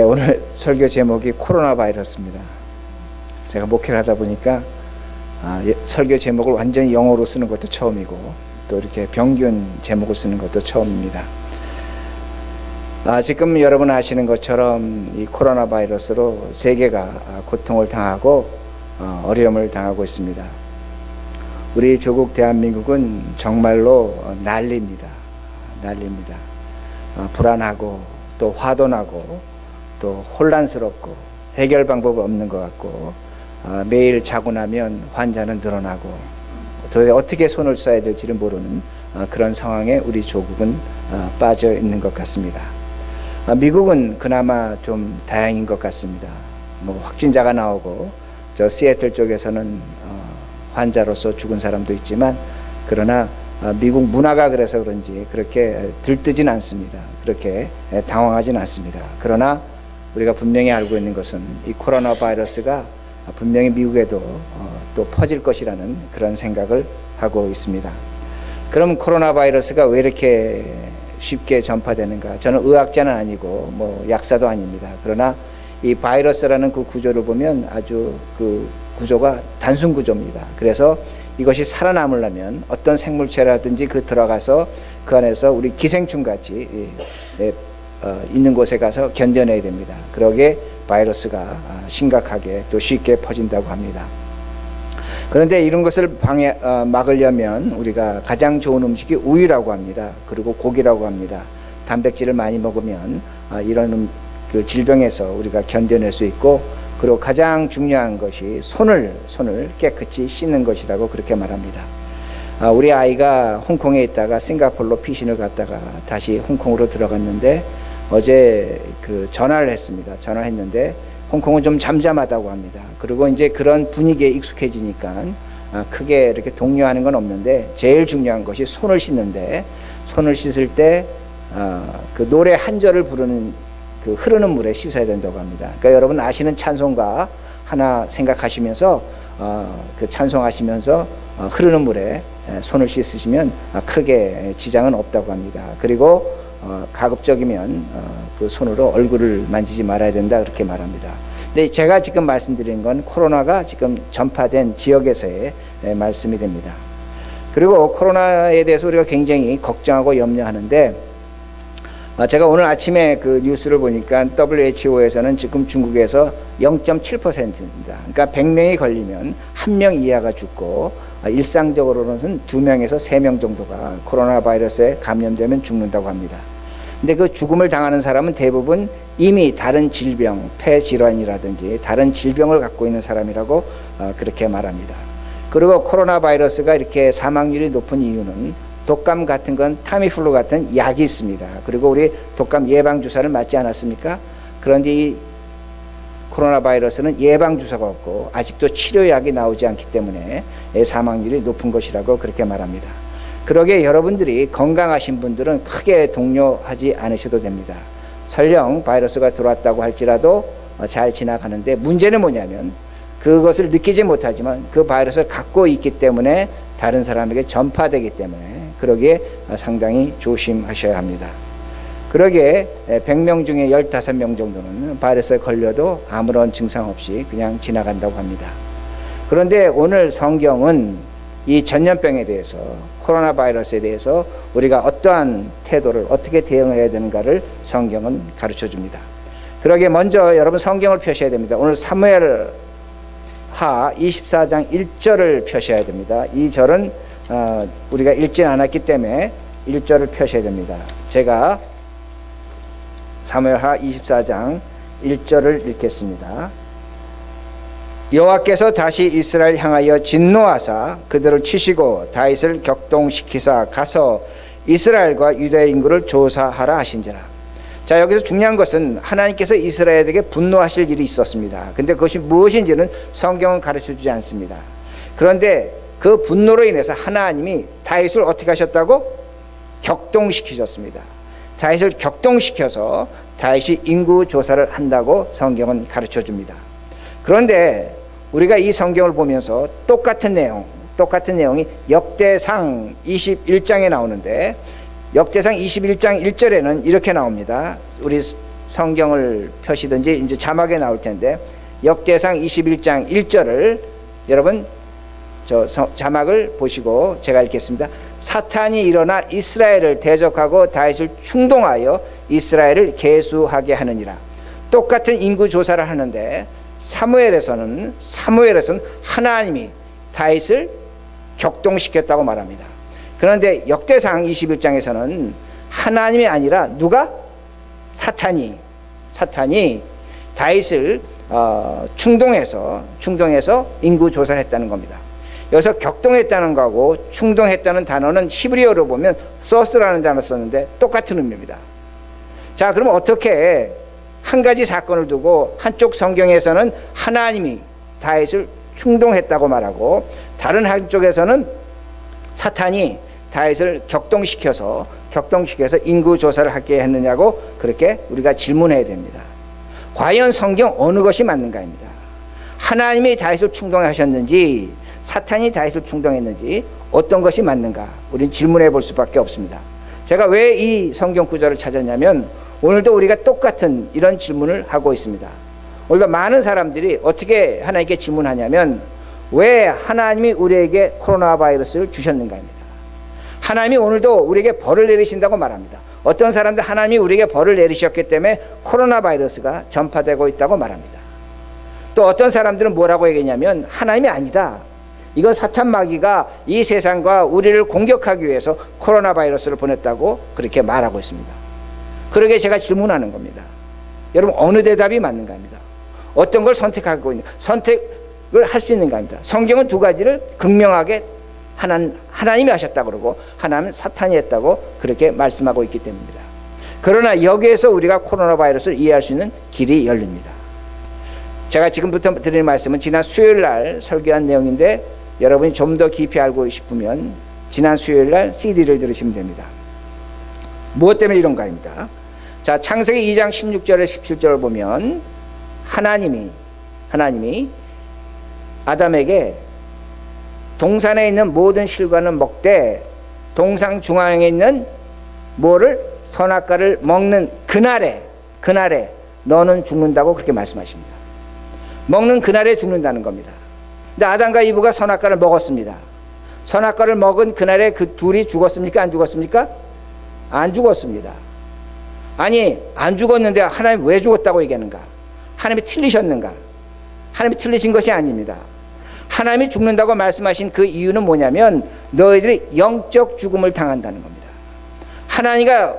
오늘 설교 제목이 코로나 바이러스입니다. 제가 목회를 하다 보니까 설교 제목을 완전히 영어로 쓰는 것도 처음이고 또 이렇게 병균 제목을 쓰는 것도 처음입니다. 지금 여러분 아시는 것처럼 이 코로나 바이러스로 세계가 고통을 당하고 어려움을 당하고 있습니다. 우리 조국 대한민국은 정말로 난리입니다. 불안하고 또 화도 나고 또 혼란스럽고 해결 방법이 없는 것 같고 매일 자고 나면 환자는 늘어나고 도대체 어떻게 손을 써야 될지를 모르는 그런 상황에 우리 조국은 빠져 있는 것 같습니다. 미국은 그나마 좀 다행인 것 같습니다. 확진자가 나오고 저 시애틀 쪽에서는 환자로서 죽은 사람도 있지만 그러나 미국 문화가 그래서 그런지 그렇게 들뜨진 않습니다. 그렇게 당황하진 않습니다. 그러나 우리가 분명히 알고 있는 것은 이 코로나 바이러스가 분명히 미국에도 또 퍼질 것이라는 그런 생각을 하고 있습니다. 그럼 코로나 바이러스가 왜 이렇게 쉽게 전파되는가? 저는 의학자는 아니고 약사도 아닙니다. 그러나 이 바이러스라는 그 구조를 보면 아주 그 구조가 단순 구조입니다. 그래서 이것이 살아남으려면 어떤 생물체라든지 들어가서 그 안에서 우리 기생충 같이 있는 곳에 가서 견뎌내야 됩니다. 그러기에 바이러스가 심각하게 또 쉽게 퍼진다고 합니다. 그런데 이런 것을 막으려면 우리가 가장 좋은 음식이 우유라고 합니다. 그리고 고기라고 합니다. 단백질을 많이 먹으면 이런 그 질병에서 우리가 견뎌낼 수 있고, 그리고 가장 중요한 것이 손을 깨끗이 씻는 것이라고 그렇게 말합니다. 우리 아이가 홍콩에 있다가 싱가포르로 피신을 갔다가 다시 홍콩으로 들어갔는데 어제 전화를 했습니다. 전화를 했는데 홍콩은 좀 잠잠하다고 합니다. 그리고 이제 그런 분위기에 익숙해지니까 크게 이렇게 독려하는 건 없는데 제일 중요한 것이 손을 씻는데, 손을 씻을 때 그 노래 한 절을 부르는 그 흐르는 물에 씻어야 된다고 합니다. 그러니까 여러분 아시는 찬송가 하나 생각하시면서 그 찬송하시면서 흐르는 물에 손을 씻으시면 크게 지장은 없다고 합니다. 그리고 가급적이면 그 손으로 얼굴을 만지지 말아야 된다 그렇게 말합니다. 근데 제가 지금 말씀드리는 건 코로나가 지금 전파된 지역에서의 말씀이 됩니다. 그리고 코로나에 대해서 우리가 굉장히 걱정하고 염려하는데, 제가 오늘 아침에 그 뉴스를 보니까 WHO에서는 지금 중국에서 0.7%입니다. 그러니까 100명이 걸리면 1명 이하가 죽고 일상적으로는 2명에서 3명 정도가 코로나 바이러스에 감염되면 죽는다고 합니다. 근데 그 죽음을 당하는 사람은 대부분 이미 다른 질병, 폐질환이라든지 다른 질병을 갖고 있는 사람이라고 그렇게 말합니다. 그리고 코로나 바이러스가 이렇게 사망률이 높은 이유는 독감 같은 건 타미플루 같은 약이 있습니다. 그리고 우리 독감 예방주사를 맞지 않았습니까? 그런데 이 코로나 바이러스는 예방주사가 없고 아직도 치료약이 나오지 않기 때문에 사망률이 높은 것이라고 그렇게 말합니다. 그러기에 여러분들이 건강하신 분들은 크게 동요하지 않으셔도 됩니다. 설령 바이러스가 들어왔다고 할지라도 잘 지나가는데, 문제는 뭐냐면 그것을 느끼지 못하지만 그 바이러스를 갖고 있기 때문에 다른 사람에게 전파되기 때문에 그러기에 상당히 조심하셔야 합니다. 그러기에 100명 중에 15명 정도는 바이러스에 걸려도 아무런 증상 없이 그냥 지나간다고 합니다. 그런데 오늘 성경은 이 전염병에 대해서, 코로나 바이러스에 대해서 우리가 어떠한 태도를 어떻게 대응해야 되는가를 성경은 가르쳐 줍니다. 그러기에 먼저 여러분 성경을 펴셔야 됩니다. 오늘 사무엘하 24장 1절을 펴셔야 됩니다. 이 절은 우리가 읽진 않았기 때문에 1절을 펴셔야 됩니다. 제가 사무엘하 24장 1절을 읽겠습니다. 여호와께서 다시 이스라엘 향하여 진노하사 그들을 치시고 다윗을 격동시키사 가서 이스라엘과 유다의 인구를 조사하라 하신지라. 자, 여기서 중요한 것은 하나님께서 이스라엘에게 분노하실 일이 있었습니다. 근데 그것이 무엇인지는 성경은 가르쳐주지 않습니다. 그런데 그 분노로 인해서 하나님이 다윗을 어떻게 하셨다고? 격동시키셨습니다. 다윗을 격동시켜서 다윗이 인구 조사를 한다고 성경은 가르쳐줍니다. 그런데 우리가 이 성경을 보면서 똑같은 내용이 역대상 21장에 나오는데, 역대상 21장 1절에는 이렇게 나옵니다. 우리 성경을 펴시든지 이제 자막에 나올 텐데 역대상 21장 1절을 여러분 자막을 보시고 제가 읽겠습니다. 사탄이 일어나 이스라엘을 대적하고 다윗을 충동하여 이스라엘을 계수하게 하느니라. 똑같은 인구 조사를 하는데 사무엘에서는 하나님이 다윗을 격동시켰다고 말합니다. 그런데 역대상 21장에서는 하나님이 아니라 누가? 사탄이 다윗을 충동해서 인구 조사를 했다는 겁니다. 여기서 격동했다는 거하고 충동했다는 단어는 히브리어로 보면 소스라는 단어 썼는데 똑같은 의미입니다. 자, 그럼 어떻게 한 가지 사건을 두고 한쪽 성경에서는 하나님이 다윗을 충동했다고 말하고 다른 한쪽에서는 사탄이 다윗을 격동시켜서 인구 조사를 하게 했느냐고 그렇게 우리가 질문해야 됩니다. 과연 성경 어느 것이 맞는가입니다. 하나님이 다윗을 충동하셨는지 사탄이 다윗을 충동했는지 어떤 것이 맞는가 우리는 질문해 볼 수밖에 없습니다. 제가 왜 이 성경 구절을 찾았냐면 오늘도 우리가 똑같은 이런 질문을 하고 있습니다. 오늘도 많은 사람들이 어떻게 하나님께 질문하냐면 왜 하나님이 우리에게 코로나 바이러스를 주셨는가입니다. 하나님이 오늘도 우리에게 벌을 내리신다고 말합니다. 어떤 사람들 하나님이 우리에게 벌을 내리셨기 때문에 코로나 바이러스가 전파되고 있다고 말합니다. 또 어떤 사람들은 뭐라고 얘기하냐면 하나님이 아니다. 이건 사탄 마귀가 이 세상과 우리를 공격하기 위해서 코로나 바이러스를 보냈다고 그렇게 말하고 있습니다. 그러게 제가 질문하는 겁니다. 여러분 어느 대답이 맞는가 합니다. 어떤 걸 선택하고 있는 선택을 할 수 있는가 합니다. 성경은 두 가지를 극명하게 하나님이 하셨다고 그러고 하나님은 사탄이 했다고 그렇게 말씀하고 있기 때문입니다. 그러나 여기에서 우리가 코로나 바이러스를 이해할 수 있는 길이 열립니다. 제가 지금부터 드리는 말씀은 지난 수요일 날 설교한 내용인데 여러분이 좀 더 깊이 알고 싶으면 지난 수요일 날 CD를 들으시면 됩니다. 무엇 때문에 이런가입니다. 자, 창세기 2장 16절에 17절을 보면 하나님이 아담에게 동산에 있는 모든 실과는 먹되 동상 중앙에 있는 뭐를 선악과를 먹는 그날에 너는 죽는다고 그렇게 말씀하십니다. 먹는 그날에 죽는다는 겁니다. 근데 아담과 이브가 선악과를 먹었습니다. 선악과를 먹은 그날에 그 둘이 죽었습니까? 안 죽었습니까? 안 죽었습니다. 아니 안 죽었는데 하나님 왜 죽었다고 얘기하는가? 하나님이 틀리셨는가? 하나님이 틀리신 것이 아닙니다. 하나님이 죽는다고 말씀하신 그 이유는 뭐냐면 너희들이 영적 죽음을 당한다는 겁니다. 하나님과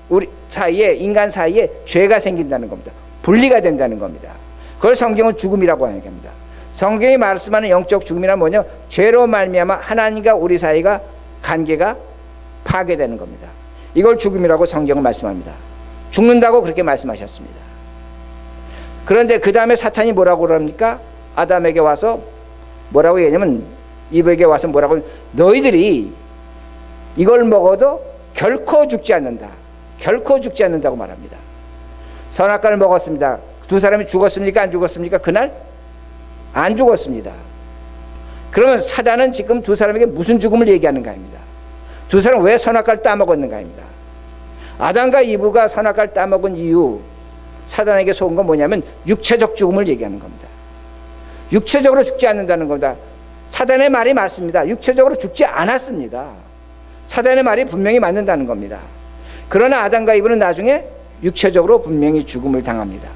우리 사이에 인간 사이에 죄가 생긴다는 겁니다. 분리가 된다는 겁니다. 그걸 성경은 죽음이라고 얘기합니다. 성경이 말씀하는 영적 죽음이란 뭐냐? 죄로 말미암아 하나님과 우리 사이가 관계가 파괴되는 겁니다. 이걸 죽음이라고 성경은 말씀합니다. 죽는다고 그렇게 말씀하셨습니다. 그런데 그 다음에 사탄이 뭐라고 그럽니까? 아담에게 와서 뭐라고 얘기하냐면 이브에게 와서 뭐라고 너희들이 이걸 먹어도 결코 죽지 않는다고 말합니다. 선악과를 먹었습니다. 두 사람이 죽었습니까? 안 죽었습니까? 그날? 안 죽었습니다. 그러면 사단은 지금 두 사람에게 무슨 죽음을 얘기하는가입니다. 두 사람 왜 선악과를 따먹었는가입니다. 아담과 이브가 선악과를 따먹은 이유 사단에게 속은 건 뭐냐면 육체적 죽음을 얘기하는 겁니다. 육체적으로 죽지 않는다는 겁니다. 사단의 말이 맞습니다. 육체적으로 죽지 않았습니다. 사단의 말이 분명히 맞는다는 겁니다. 그러나 아담과 이브는 나중에 육체적으로 분명히 죽음을 당합니다.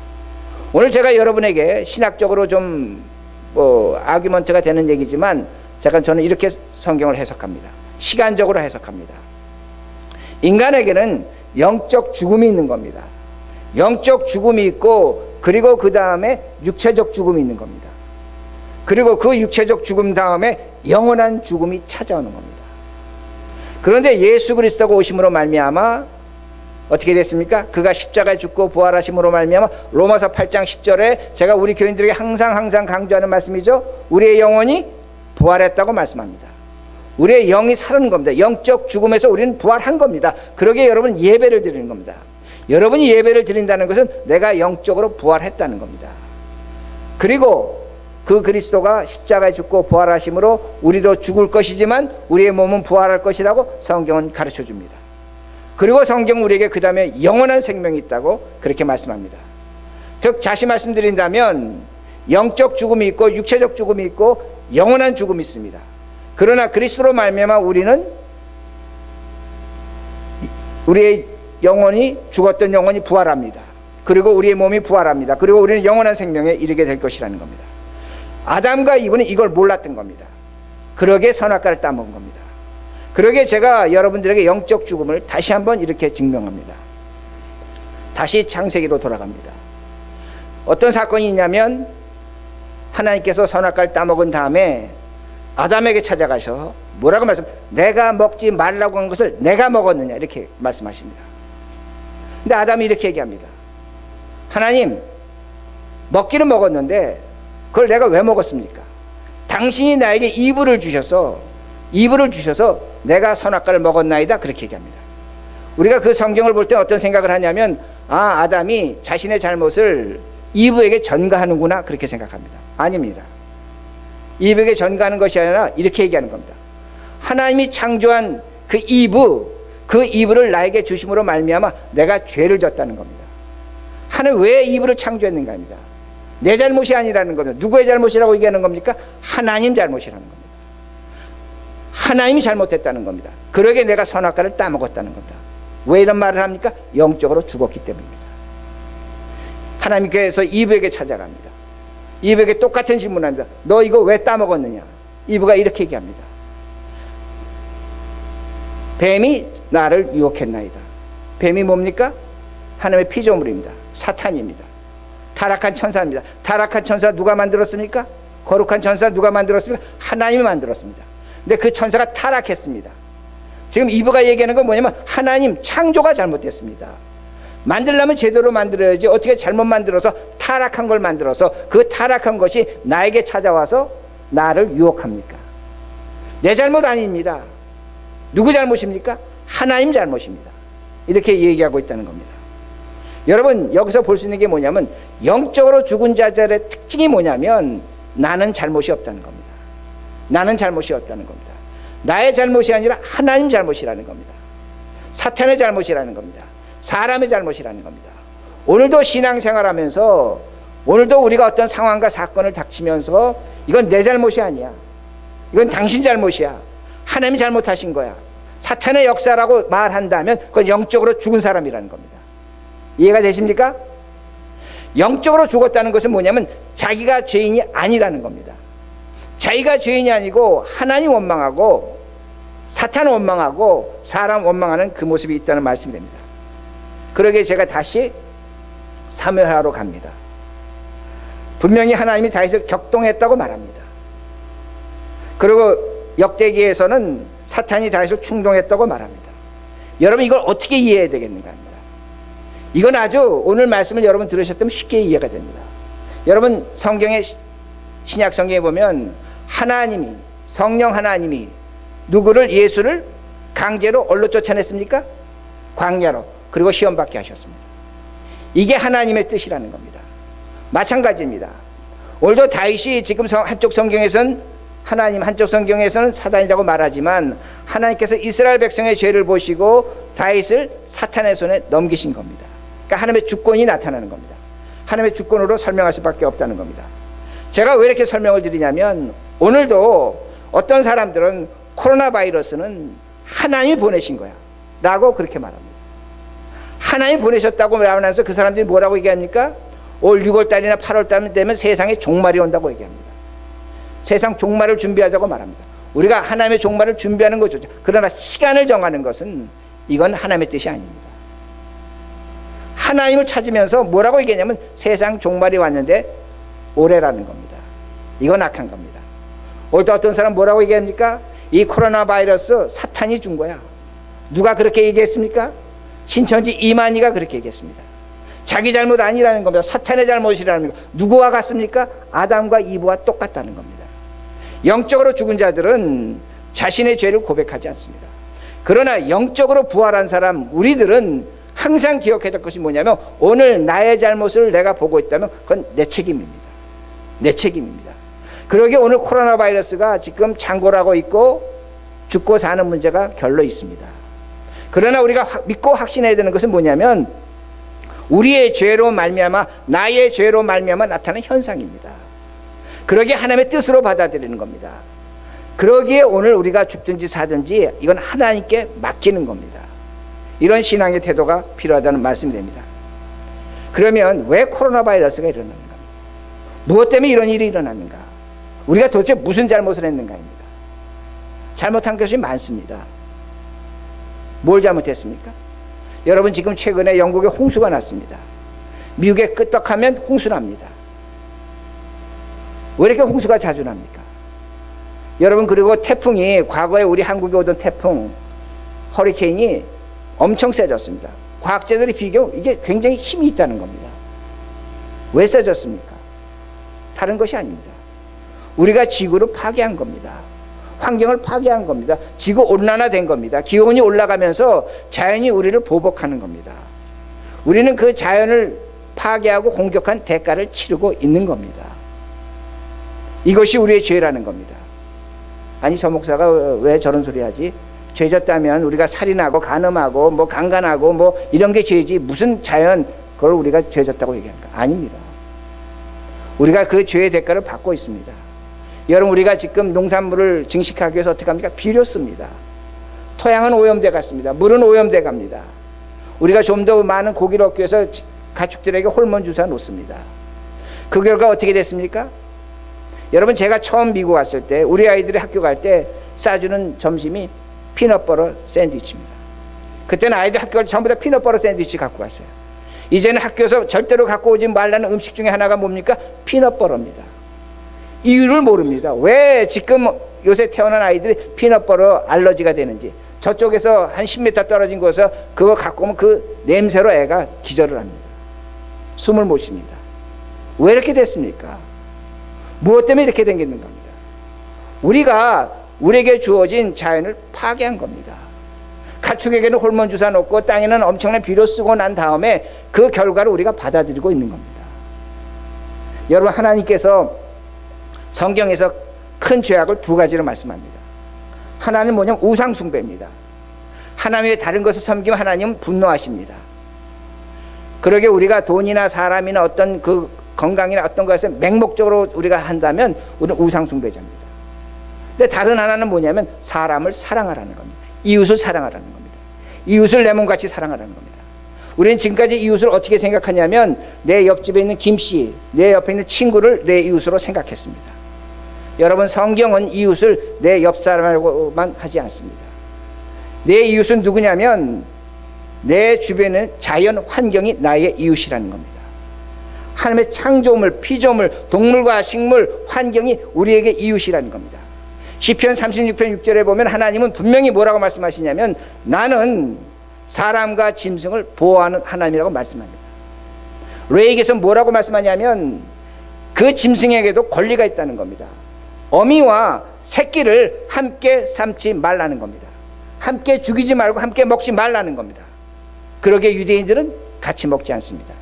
오늘 제가 여러분에게 신학적으로 좀 아규먼트가 되는 얘기지만 저는 이렇게 성경을 해석합니다. 시간적으로 해석합니다. 인간에게는 영적 죽음이 있는 겁니다. 영적 죽음이 있고 그리고 그 다음에 육체적 죽음이 있는 겁니다. 그리고 그 육체적 죽음 다음에 영원한 죽음이 찾아오는 겁니다. 그런데 예수 그리스도가 오심으로 말미암아 어떻게 됐습니까? 그가 십자가에 죽고 부활하심으로 말미암아 로마서 8장 10절에 제가 우리 교인들에게 항상 강조하는 말씀이죠. 우리의 영혼이 부활했다고 말씀합니다. 우리의 영이 사는 겁니다. 영적 죽음에서 우리는 부활한 겁니다. 그러기에 여러분 예배를 드리는 겁니다. 여러분이 예배를 드린다는 것은 내가 영적으로 부활했다는 겁니다. 그리고 그 그리스도가 십자가에 죽고 부활하심으로 우리도 죽을 것이지만 우리의 몸은 부활할 것이라고 성경은 가르쳐 줍니다. 그리고 성경 우리에게 그 다음에 영원한 생명이 있다고 그렇게 말씀합니다. 즉 다시 말씀드린다면 영적 죽음이 있고 육체적 죽음이 있고 영원한 죽음이 있습니다. 그러나 그리스도로 말미암아 우리는 우리의 영혼이 죽었던 영혼이 부활합니다. 그리고 우리의 몸이 부활합니다. 그리고 우리는 영원한 생명에 이르게 될 것이라는 겁니다. 아담과 이브는 이걸 몰랐던 겁니다. 그러게 선악과를 따먹은 겁니다. 그러게 제가 여러분들에게 영적 죽음을 다시 한번 이렇게 증명합니다. 다시 창세기로 돌아갑니다. 어떤 사건이 있냐면 하나님께서 선악과를 따먹은 다음에 아담에게 찾아가셔 뭐라고 내가 먹지 말라고 한 것을 내가 먹었느냐 이렇게 말씀하십니다. 근데 아담이 이렇게 얘기합니다. 하나님, 먹기는 먹었는데 그걸 내가 왜 먹었습니까? 당신이 나에게 이불을 주셔서 내가 선악과를 먹었나이다 그렇게 얘기합니다. 우리가 그 성경을 볼 때 어떤 생각을 하냐면 아담이 자신의 잘못을 이브에게 전가하는구나 그렇게 생각합니다. 아닙니다. 이브에게 전가하는 것이 아니라 이렇게 얘기하는 겁니다. 하나님이 창조한 그 이브를 나에게 주심으로 말미암아 내가 죄를 졌다는 겁니다. 하나님 왜 이브를 창조했는가 합니다. 내 잘못이 아니라는 겁니다. 누구의 잘못이라고 얘기하는 겁니까? 하나님 잘못이라는 겁니다. 하나님이 잘못했다는 겁니다. 그러게 내가 선악과를 따먹었다는 겁니다. 왜 이런 말을 합니까? 영적으로 죽었기 때문입니다. 하나님께서 이브에게 찾아갑니다. 이브에게 똑같은 질문을 합니다. 너 이거 왜 따먹었느냐? 이브가 이렇게 얘기합니다. 뱀이 나를 유혹했나이다. 뱀이 뭡니까? 하나님의 피조물입니다. 사탄입니다. 타락한 천사입니다. 타락한 천사 누가 만들었습니까? 거룩한 천사 누가 만들었습니까? 하나님이 만들었습니다. 근데 그 천사가 타락했습니다. 지금 이브가 얘기하는 건 뭐냐면 하나님 창조가 잘못됐습니다. 만들려면 제대로 만들어야지 어떻게 잘못 만들어서 타락한 걸 만들어서 그 타락한 것이 나에게 찾아와서 나를 유혹합니까? 내 잘못 아닙니다. 누구 잘못입니까? 하나님 잘못입니다. 이렇게 얘기하고 있다는 겁니다. 여러분 여기서 볼 수 있는 게 뭐냐면 영적으로 죽은 자들의 특징이 뭐냐면 나는 잘못이 없다는 겁니다. 나는 잘못이 없다는 겁니다. 나의 잘못이 아니라 하나님 잘못이라는 겁니다. 사탄의 잘못이라는 겁니다. 사람의 잘못이라는 겁니다. 오늘도 신앙생활하면서 오늘도 우리가 어떤 상황과 사건을 닥치면서 이건 내 잘못이 아니야. 이건 당신 잘못이야. 하나님이 잘못하신 거야. 사탄의 역사라고 말한다면 그건 영적으로 죽은 사람이라는 겁니다. 이해가 되십니까? 영적으로 죽었다는 것은 뭐냐면 자기가 죄인이 아니라는 겁니다. 자기가 죄인이 아니고 하나님 원망하고 사탄 원망하고 사람 원망하는 그 모습이 있다는 말씀이 됩니다. 그러게 제가 다시 사무엘하러 갑니다. 분명히 하나님이 다윗을 격동했다고 말합니다. 그리고 역대기에서는 사탄이 다윗을 충동했다고 말합니다. 여러분 이걸 어떻게 이해해야 되겠는가 합니다. 이건 아주 오늘 말씀을 여러분 들으셨다면 쉽게 이해가 됩니다. 여러분 성경의 신약 성경에 보면 하나님이 성령 하나님이 누구를 예수를 강제로 어디로 쫓아냈습니까? 광야로. 그리고 시험 받게 하셨습니다. 이게 하나님의 뜻이라는 겁니다. 마찬가지입니다. 오늘도 다윗이 지금 한쪽 성경에서는 하나님, 한쪽 성경에서는 사단이라고 말하지만 하나님께서 이스라엘 백성의 죄를 보시고 다윗을 사탄의 손에 넘기신 겁니다. 그러니까 하나님의 주권이 나타나는 겁니다. 하나님의 주권으로 설명할 수밖에 없다는 겁니다. 제가 왜 이렇게 설명을 드리냐면 오늘도 어떤 사람들은 코로나 바이러스는 하나님이 보내신 거야 라고 그렇게 말합니다. 하나님이 보내셨다고 말하면서 그 사람들이 뭐라고 얘기합니까? 올 6월달이나 8월달 되면 세상에 종말이 온다고 얘기합니다. 세상 종말을 준비하자고 말합니다. 우리가 하나님의 종말을 준비하는 거죠. 그러나 시간을 정하는 것은 이건 하나님의 뜻이 아닙니다. 하나님을 찾으면서 뭐라고 얘기하냐면 세상 종말이 왔는데 올해라는 겁니다. 이건 악한 겁니다. 오늘도 어떤 사람 뭐라고 얘기합니까? 이 코로나 바이러스 사탄이 준 거야. 누가 그렇게 얘기했습니까? 신천지 이만희가 그렇게 얘기했습니다. 자기 잘못 아니라는 겁니다. 사탄의 잘못이라는 겁니다. 누구와 같습니까? 아담과 이브와 똑같다는 겁니다. 영적으로 죽은 자들은 자신의 죄를 고백하지 않습니다. 그러나 영적으로 부활한 사람 우리들은 항상 기억해야 될 것이 뭐냐면 오늘 나의 잘못을 내가 보고 있다면 그건 내 책임입니다. 내 책임입니다. 그러기에 오늘 코로나 바이러스가 지금 창궐하고 있고 죽고 사는 문제가 결로 있습니다. 그러나 우리가 믿고 확신해야 되는 것은 뭐냐면 우리의 죄로 말미암아 나의 죄로 말미암아 나타나는 현상입니다. 그러기에 하나님의 뜻으로 받아들이는 겁니다. 그러기에 오늘 우리가 죽든지 사든지 이건 하나님께 맡기는 겁니다. 이런 신앙의 태도가 필요하다는 말씀이 됩니다. 그러면 왜 코로나 바이러스가 일어나는가? 무엇 때문에 이런 일이 일어났는가? 우리가 도대체 무슨 잘못을 했는가입니다. 잘못한 것이 많습니다. 뭘 잘못했습니까? 여러분 지금 최근에 영국에 홍수가 났습니다. 미국에 끄떡하면 홍수 납니다. 왜 이렇게 홍수가 자주 납니까? 여러분 그리고 태풍이 과거에 우리 한국에 오던 태풍 허리케인이 엄청 세졌습니다. 과학자들이 비교 이게 굉장히 힘이 있다는 겁니다. 왜 세졌습니까? 다른 것이 아닙니다. 우리가 지구를 파괴한 겁니다. 환경을 파괴한 겁니다. 지구 온난화된 겁니다. 기온이 올라가면서 자연이 우리를 보복하는 겁니다. 우리는 그 자연을 파괴하고 공격한 대가를 치르고 있는 겁니다. 이것이 우리의 죄라는 겁니다. 아니 저 목사가 왜 저런 소리 하지? 죄졌다면 우리가 살인하고 간음하고 뭐 강간하고 뭐 이런 게 죄지 무슨 자연 그걸 우리가 죄졌다고 얘기하는가? 아닙니다. 우리가 그 죄의 대가를 받고 있습니다. 여러분 우리가 지금 농산물을 증식하기 위해서 어떻게 합니까? 비료 씁니다. 토양은 오염돼 갔습니다. 물은 오염돼 갑니다. 우리가 좀 더 많은 고기를 얻기 위해서 가축들에게 호르몬 주사 놓습니다. 그 결과 어떻게 됐습니까? 여러분 제가 처음 미국 왔을 때 우리 아이들이 학교 갈 때 싸주는 점심이 피넛버터 샌드위치입니다. 그때는 아이들 학교 갈 때 전부 다 피넛버터 샌드위치 갖고 갔어요. 이제는 학교에서 절대로 갖고 오지 말라는 음식 중에 하나가 뭡니까? 피넛버터입니다. 이유를 모릅니다. 왜 지금 요새 태어난 아이들이 피넛버터 알러지가 되는지. 저쪽에서 한 10m 떨어진 곳에서 그거 갖고 오면 그 냄새로 애가 기절을 합니다. 숨을 못 쉽니다. 왜 이렇게 됐습니까? 무엇 때문에 이렇게 된겠는가 합니다. 우리가 우리에게 주어진 자연을 파괴한 겁니다. 가축에게는 호르몬 주사 놓고 땅에는 엄청난 비료 쓰고 난 다음에 그 결과를 우리가 받아들이고 있는 겁니다. 여러분 하나님께서 성경에서 큰 죄악을 두 가지로 말씀합니다. 하나는 뭐냐면 우상 숭배입니다. 하나님의 다른 것을 섬기면 하나님은 분노하십니다. 그러게 우리가 돈이나 사람이나 어떤 그 건강이나 어떤 것을 맹목적으로 우리가 한다면 우리는 우상 숭배자입니다. 근데 다른 하나는 뭐냐면 사람을 사랑하라는 겁니다. 이웃을 사랑하라는 겁니다. 이웃을 내 몸같이 사랑하라는 겁니다. 우리는 지금까지 이웃을 어떻게 생각하냐면 내 옆집에 있는 김씨, 내 옆에 있는 친구를 내 이웃으로 생각했습니다. 여러분 성경은 이웃을 내 옆 사람하고만 하지 않습니다. 내 이웃은 누구냐면 내 주변의 자연 환경이 나의 이웃이라는 겁니다. 하나님의 창조물, 피조물, 동물과 식물, 환경이 우리에게 이웃이라는 겁니다. 시편 36편 6절에 보면 하나님은 분명히 뭐라고 말씀하시냐면 나는 사람과 짐승을 보호하는 하나님이라고 말씀합니다. 레이기에서 뭐라고 말씀하냐면 그 짐승에게도 권리가 있다는 겁니다. 어미와 새끼를 함께 삼지 말라는 겁니다. 함께 죽이지 말고 함께 먹지 말라는 겁니다. 그러게 유대인들은 같이 먹지 않습니다.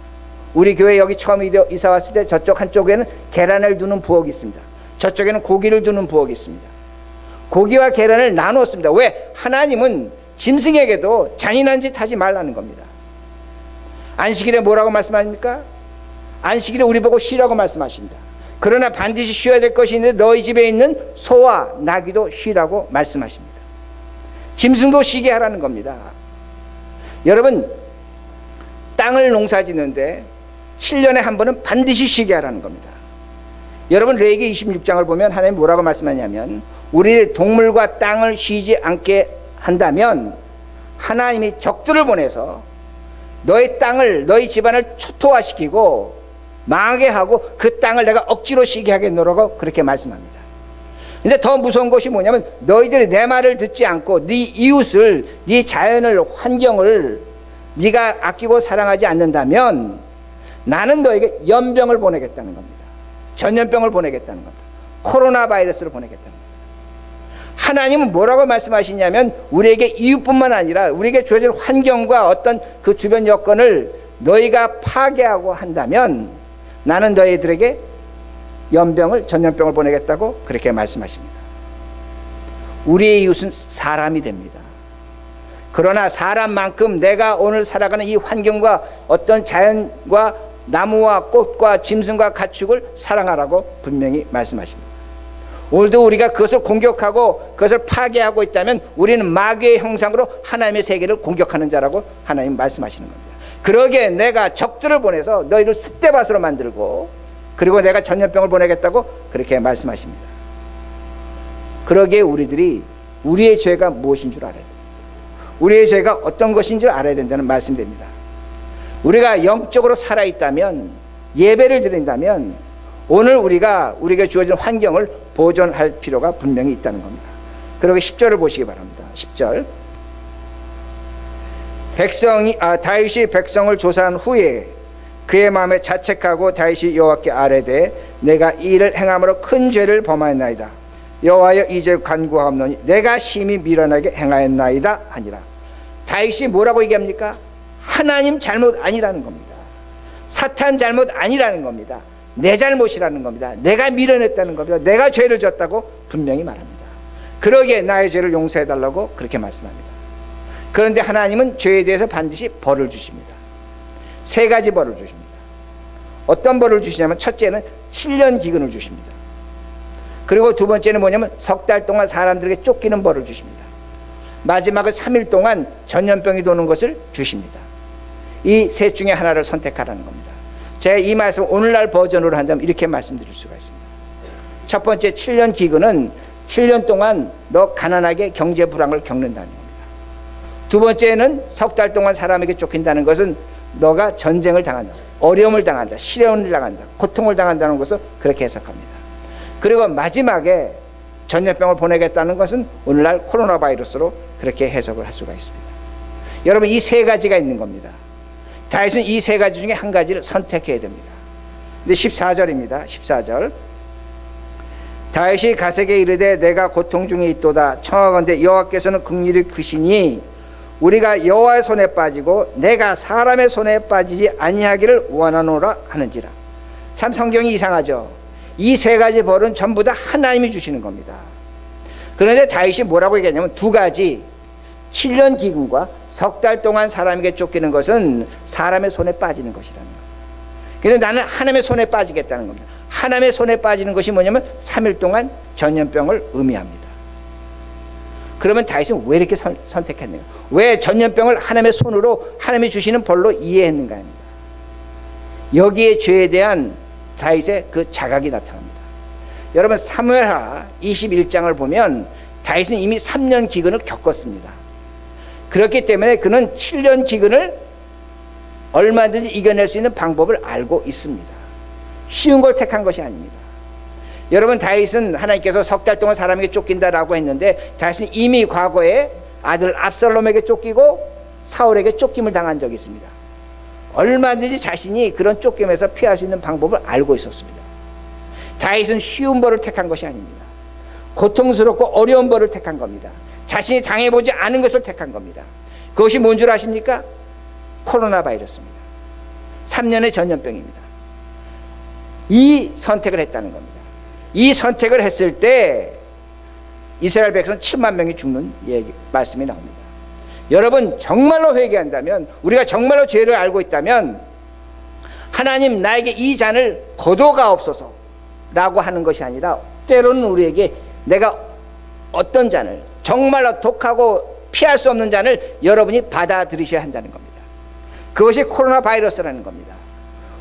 우리 교회 여기 처음 이사 왔을 때 저쪽 한쪽에는 계란을 두는 부엌이 있습니다. 저쪽에는 고기를 두는 부엌이 있습니다. 고기와 계란을 나누었습니다. 왜? 하나님은 짐승에게도 잔인한 짓 하지 말라는 겁니다. 안식일에 뭐라고 말씀하십니까? 안식일에 우리 보고 쉬라고 말씀하십니다. 그러나 반드시 쉬어야 될 것이 있는데 너희 집에 있는 소와 나귀도 쉬라고 말씀하십니다. 짐승도 쉬게 하라는 겁니다. 여러분 땅을 농사짓는데 7년에 한 번은 반드시 쉬게 하라는 겁니다. 여러분 레위기 26장을 보면 하나님 뭐라고 말씀하냐면 우리 동물과 땅을 쉬지 않게 한다면 하나님이 적들을 보내서 너희 땅을 너희 집안을 초토화시키고 망하게 하고 그 땅을 내가 억지로 쉬게 하겠노라고 그렇게 말씀합니다. 근데 더 무서운 것이 뭐냐면 너희들이 내 말을 듣지 않고 네 이웃을 네 자연을 환경을 네가 아끼고 사랑하지 않는다면 나는 너에게 연병을 보내겠다는 겁니다. 전염병을 보내겠다는 겁니다. 코로나 바이러스를 보내겠다는 겁니다. 하나님은 뭐라고 말씀하시냐면 우리에게 이웃뿐만 아니라 우리에게 주어진 환경과 어떤 그 주변 여건을 너희가 파괴하고 한다면 나는 너희들에게 연병을 전염병을 보내겠다고 그렇게 말씀하십니다. 우리의 이웃은 사람이 됩니다. 그러나 사람만큼 내가 오늘 살아가는 이 환경과 어떤 자연과 나무와 꽃과 짐승과 가축을 사랑하라고 분명히 말씀하십니다. 오늘도 우리가 그것을 공격하고 그것을 파괴하고 있다면 우리는 마귀의 형상으로 하나님의 세계를 공격하는 자라고 하나님 말씀하시는 겁니다. 그러기에 내가 적들을 보내서 너희를 쑥대밭으로 만들고 그리고 내가 전염병을 보내겠다고 그렇게 말씀하십니다. 그러기에 우리들이 우리의 죄가 무엇인 줄 알아야 됩니다. 우리의 죄가 어떤 것인 줄 알아야 된다는 말씀입니다. 우리가 영적으로 살아있다면, 예배를 드린다면 오늘 우리에게 주어진 환경을 보존할 필요가 분명히 있다는 겁니다. 그러기 10절을 보시기 바랍니다. 10절. 다윗이 백성을 조사한 후에 그의 마음에 자책하고 다윗이 여호와께 아뢰되 내가 이 일을 행함으로 큰 죄를 범하였나이다. 여호와여 이제 간구하옵노니 내가 심히 미련하게 행하였나이다 하니라. 다윗이 뭐라고 얘기합니까? 하나님 잘못 아니라는 겁니다. 사탄 잘못 아니라는 겁니다. 내 잘못이라는 겁니다. 내가 미련했다는 겁니다. 내가 죄를 졌다고 분명히 말합니다. 그러기에 나의 죄를 용서해달라고 그렇게 말씀합니다. 그런데 하나님은 죄에 대해서 반드시 벌을 주십니다. 세 가지 벌을 주십니다. 어떤 벌을 주시냐면 첫째는 7년 기근을 주십니다. 그리고 두 번째는 뭐냐면 석 달 동안 사람들에게 쫓기는 벌을 주십니다. 마지막은 3일 동안 전염병이 도는 것을 주십니다. 이 셋 중에 하나를 선택하라는 겁니다. 제가 이 말씀을 오늘날 버전으로 한다면 이렇게 말씀드릴 수가 있습니다. 첫 번째 7년 기근은 7년 동안 너 가난하게 경제 불황을 겪는다는 겁니다. 두 번째는 석 달 동안 사람에게 쫓긴다는 것은 너가 전쟁을 당한다, 어려움을 당한다, 시련을 당한다, 고통을 당한다는 것을 그렇게 해석합니다. 그리고 마지막에 전염병을 보내겠다는 것은 오늘날 코로나 바이러스로 그렇게 해석을 할 수가 있습니다. 여러분, 이 세 가지가 있는 겁니다. 다윗은 이 세 가지 중에 한 가지를 선택해야 됩니다. 근데 14절입니다. 14절. 다윗이 가세게 이르되 내가 고통 중에 있도다. 청하건대 여호와께서는 긍휼이 크시니 우리가 여호와의 손에 빠지고 내가 사람의 손에 빠지지 아니하기를 원하노라 하는지라. 참 성경이 이상하죠. 이 세 가지 벌은 전부 다 하나님이 주시는 겁니다. 그런데 다윗이 뭐라고 얘기하냐면 두 가지, 7년 기근과 석 달 동안 사람에게 쫓기는 것은 사람의 손에 빠지는 것이라는 거예요. 그런데 나는 하나님의 손에 빠지겠다는 겁니다. 하나님의 손에 빠지는 것이 뭐냐면 3일 동안 전염병을 의미합니다. 그러면 다윗은 왜 이렇게 선택했는가? 왜 전염병을 하나님의 손으로 하나님이 주시는 벌로 이해했는가 합니다. 여기에 죄에 대한 다윗의 그 자각이 나타납니다. 여러분, 사무엘하 21장을 보면 다윗은 이미 3년 기근을 겪었습니다. 그렇기 때문에 그는 7년 기근을 얼마든지 이겨낼 수 있는 방법을 알고 있습니다. 쉬운 걸 택한 것이 아닙니다. 여러분, 다윗은 하나님께서 석 달 동안 사람에게 쫓긴다라고 했는데 다윗은 이미 과거에 아들 압살롬에게 쫓기고 사울에게 쫓김을 당한 적이 있습니다. 얼마든지 자신이 그런 쫓김에서 피할 수 있는 방법을 알고 있었습니다. 다윗은 쉬운 벌을 택한 것이 아닙니다. 고통스럽고 어려운 벌을 택한 겁니다. 자신이 당해보지 않은 것을 택한 겁니다. 그것이 뭔 줄 아십니까? 코로나 바이러스입니다. 3년의 전염병입니다. 이 선택을 했다는 겁니다. 이 선택을 했을 때 이스라엘 백성 7만 명이 죽는 말씀이 나옵니다. 여러분, 정말로 회개한다면, 우리가 정말로 죄를 알고 있다면 하나님 나에게 이 잔을 거둬가옵소서 라고 하는 것이 아니라 때로는 우리에게 내가 어떤 잔을, 정말로 독하고 피할 수 없는 잔을 여러분이 받아들이셔야 한다는 겁니다. 그것이 코로나 바이러스라는 겁니다.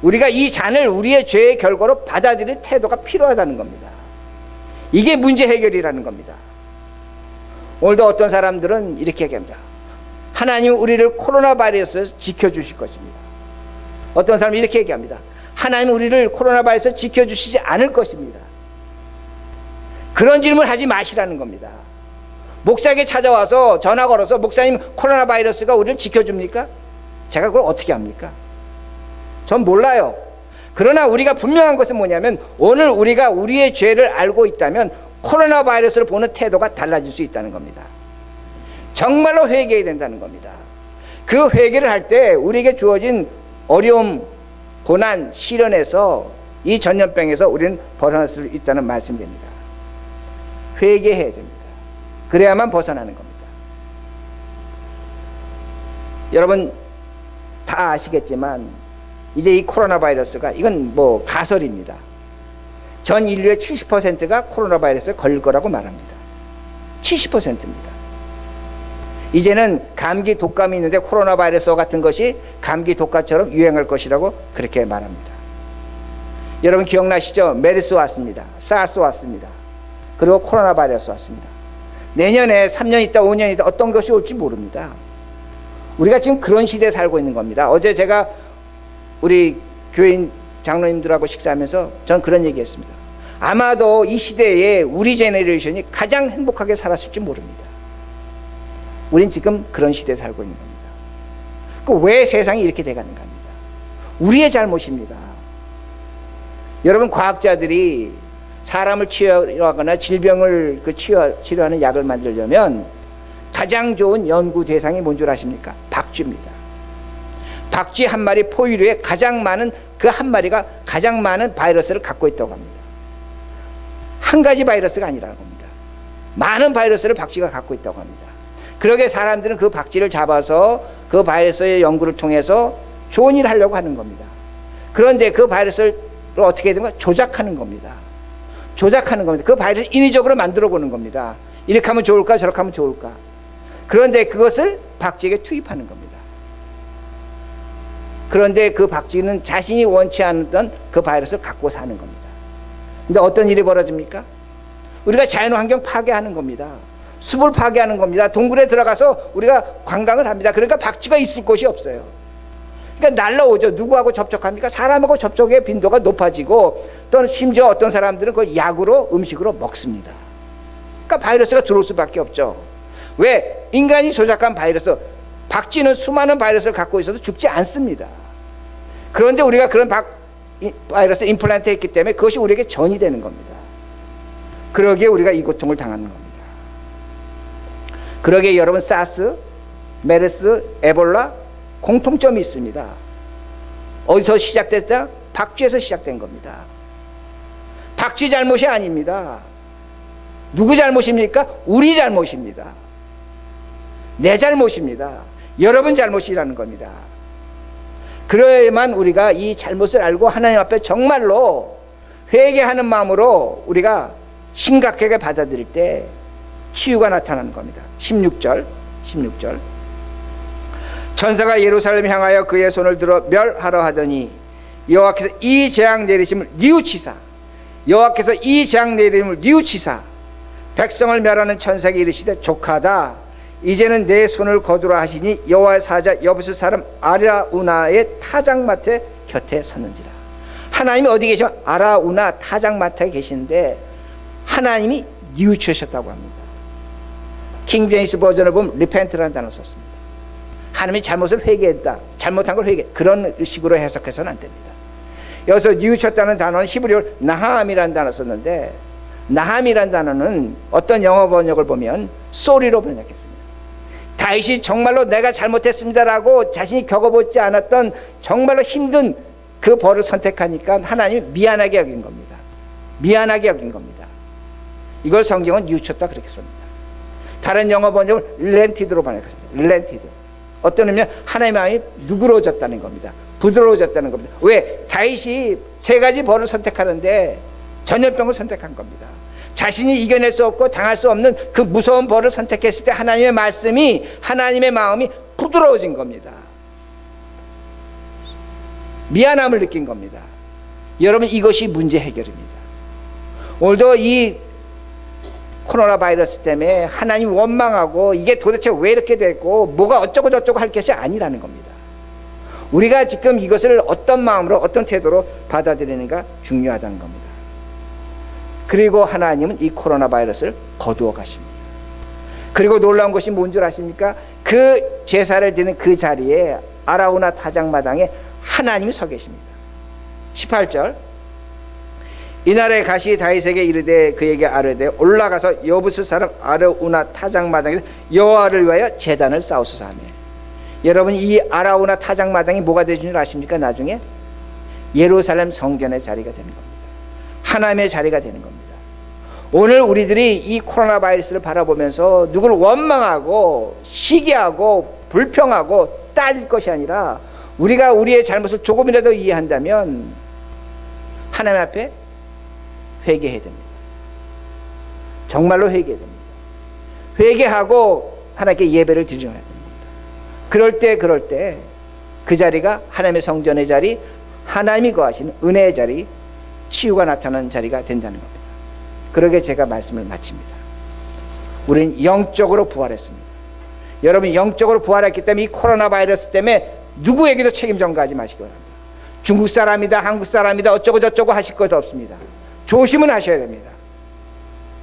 우리가 이 잔을 우리의 죄의 결과로 받아들일 태도가 필요하다는 겁니다. 이게 문제 해결이라는 겁니다. 오늘도 어떤 사람들은 이렇게 얘기합니다. 하나님은 우리를 코로나 바이러스에서 지켜주실 것입니다. 어떤 사람은 이렇게 얘기합니다. 하나님은 우리를 코로나 바이러스에서 지켜주시지 않을 것입니다. 그런 질문을 하지 마시라는 겁니다. 목사에게 찾아와서 전화 걸어서 목사님, 코로나 바이러스가 우리를 지켜줍니까? 제가 그걸 어떻게 합니까? 전 몰라요. 그러나 우리가 분명한 것은 뭐냐면 오늘 우리가 우리의 죄를 알고 있다면 코로나 바이러스를 보는 태도가 달라질 수 있다는 겁니다. 정말로 회개해야 된다는 겁니다. 그 회개를 할 때 우리에게 주어진 어려움, 고난, 시련에서 이 전염병에서 우리는 벗어날 수 있다는 말씀입니다. 회개해야 됩니다. 그래야만 벗어나는 겁니다. 여러분 다 아시겠지만 이제 이 코로나 바이러스가 이건 뭐 가설입니다. 전 인류의 70%가 코로나 바이러스에 걸릴 거라고 말합니다. 70%입니다. 이제는 감기 독감이 있는데 코로나 바이러스 같은 것이 감기 독감처럼 유행할 것이라고 그렇게 말합니다. 여러분 기억나시죠? 메르스 왔습니다. 사스 왔습니다. 그리고 코로나 바이러스 왔습니다. 내년에 3년 있다 5년 있다 어떤 것이 올지 모릅니다. 우리가 지금 그런 시대에 살고 있는 겁니다. 어제 제가 우리 교인 장로님들하고 식사하면서 전 그런 얘기했습니다. 아마도 이 시대에 우리 제너레이션이 가장 행복하게 살았을지 모릅니다. 우린 지금 그런 시대에 살고 있는 겁니다. 왜 세상이 이렇게 돼가는가 합니다. 우리의 잘못입니다. 여러분 과학자들이 사람을 치료하거나 질병을 치료하는 약을 만들려면 가장 좋은 연구 대상이 뭔 줄 아십니까? 박쥐입니다. 박쥐 한 마리 포유류에 가장 많은 그 한 마리가 가장 많은 바이러스를 갖고 있다고 합니다. 한 가지 바이러스가 아니라는 겁니다. 많은 바이러스를 박쥐가 갖고 있다고 합니다. 그러게 사람들은 그 박쥐를 잡아서 그 바이러스의 연구를 통해서 좋은 일을 하려고 하는 겁니다. 그런데 그 바이러스를 어떻게 되는 거야? 조작하는 겁니다. 조작하는 겁니다. 그 바이러스 인위적으로 만들어 보는 겁니다. 이렇게 하면 좋을까 저렇게 하면 좋을까. 그런데 그것을 박쥐에게 투입하는 겁니다. 그런데 그 박쥐는 자신이 원치 않던 그 바이러스를 갖고 사는 겁니다. 근데 어떤 일이 벌어집니까? 우리가 자연환경 파괴하는 겁니다. 숲을 파괴하는 겁니다. 동굴에 들어가서 우리가 관광을 합니다. 그러니까 박쥐가 있을 곳이 없어요. 그러니까 날라오죠. 누구하고 접촉합니까? 사람하고 접촉의 빈도가 높아지고 또 심지어 어떤 사람들은 그걸 약으로 음식으로 먹습니다. 그러니까 바이러스가 들어올 수밖에 없죠. 왜? 인간이 조작한 바이러스, 박쥐는 수많은 바이러스를 갖고 있어도 죽지 않습니다. 그런데 우리가 그런 바이러스 임플란트 했기 때문에 그것이 우리에게 전이 되는 겁니다. 그러기에 우리가 이 고통을 당하는 겁니다. 그러기에 여러분 사스, 메르스, 에볼라 공통점이 있습니다. 어디서 시작됐다? 박쥐에서 시작된 겁니다. 박쥐 잘못이 아닙니다. 누구 잘못입니까? 우리 잘못입니다. 내 잘못입니다. 여러분 잘못이라는 겁니다. 그래야만 우리가 이 잘못을 알고 하나님 앞에 정말로 회개하는 마음으로 우리가 심각하게 받아들일 때 치유가 나타나는 겁니다. 16절 천사가 예루살렘 향하여 그의 손을 들어 멸하러 하더니 여호와께서 이 재앙 내리심을 뉘우치사 백성을 멸하는 천사에게 이르시되 족하다. 이제는 내 손을 거두라 하시니 여호와의 사자 여부스 사람 아라우나의 타작마트 곁에 섰는지라. 하나님이 어디 계시면 아라우나 타작마트에 계시는데 하나님이 뉘우치셨다고 합니다. 킹 제임스 버전을 보면 repent라는 단어 썼습니다. 하나님이 잘못을 회개했다, 잘못한 걸 회개, 그런 식으로 해석해서는 안 됩니다. 여기서 뉘우쳤다는 단어는 히브리어로 나함이라는 단어 썼는데 나함이라는 단어는 어떤 영어 번역을 보면 sorry로 번역했습니다. 다윗이 정말로 내가 잘못했습니다라고 자신이 겪어보지 않았던 정말로 힘든 그 벌을 선택하니까 하나님이 미안하게 여긴 겁니다. 미안하게 여긴 겁니다. 이걸 성경은 뉘우쳤다 그렇게 씁니다. 다른 영어 번역은 릴렌티드로 번역했습니다. 릴렌티드. 어떤 의미는 하나님의 마음이 누그러졌다는 겁니다. 부드러워졌다는 겁니다. 왜? 다윗이 세 가지 벌을 선택하는데 전염병을 선택한 겁니다. 자신이 이겨낼 수 없고 당할 수 없는 그 무서운 벌을 선택했을 때 하나님의 말씀이, 하나님의 마음이 부드러워진 겁니다. 미안함을 느낀 겁니다. 여러분, 이것이 문제 해결입니다. 오늘도 이 코로나 바이러스 때문에 하나님 원망하고 이게 도대체 왜 이렇게 됐고 뭐가 어쩌고 저쩌고 할 것이 아니라는 겁니다. 우리가 지금 이것을 어떤 마음으로 어떤 태도로 받아들이는가 중요하다는 겁니다. 그리고 하나님은 이 코로나 바이러스를 거두어 가십니다. 그리고 놀라운 것이 뭔 줄 아십니까? 그 제사를 드리는 그 자리에 아라우나 타작마당에 하나님이 서 계십니다. 18절 이날에 가시 다윗에게 이르되 그에게 아뢰되 올라가서 여부스 사람 아라우나 타작마당에서 여호와를 위하여 제단을 쌓으소서 하며. 여러분, 이 아라우나 타작마당이 뭐가 되는 줄 아십니까? 나중에 예루살렘 성전의 자리가 되는 겁니다. 하나님의 자리가 되는 겁니다. 오늘 우리들이 이 코로나 바이러스를 바라보면서 누구를 원망하고 시기하고 불평하고 따질 것이 아니라 우리가 우리의 잘못을 조금이라도 이해한다면 하나님 앞에 회개해야 됩니다. 정말로 회개해야 됩니다. 회개하고 하나님께 예배를 드려야 됩니다. 그럴 때 그 자리가 하나님의 성전의 자리, 하나님이 거하시는 은혜의 자리, 치유가 나타나는 자리가 된다는 겁니다. 그러게 제가 말씀을 마칩니다. 우리는 영적으로 부활했습니다. 여러분이 영적으로 부활했기 때문에 이 코로나 바이러스 때문에 누구에게도 책임 전가하지 마시기 바랍니다. 중국 사람이다, 한국 사람이다, 어쩌고 저쩌고 하실 것 없습니다. 조심은 하셔야 됩니다.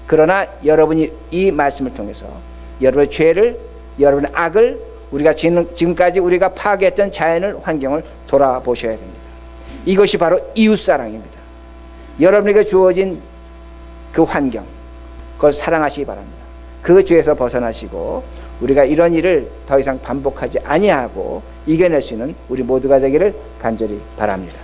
그러나 여러분이 이 말씀을 통해서 여러분의 죄를, 여러분의 악을, 우리가 지금까지 우리가 파괴했던 자연을, 환경을 돌아보셔야 됩니다. 이것이 바로 이웃사랑입니다. 여러분에게 주어진 그 환경, 그걸 사랑하시기 바랍니다. 그 죄에서 벗어나시고 우리가 이런 일을 더 이상 반복하지 아니하고 이겨낼 수 있는 우리 모두가 되기를 간절히 바랍니다.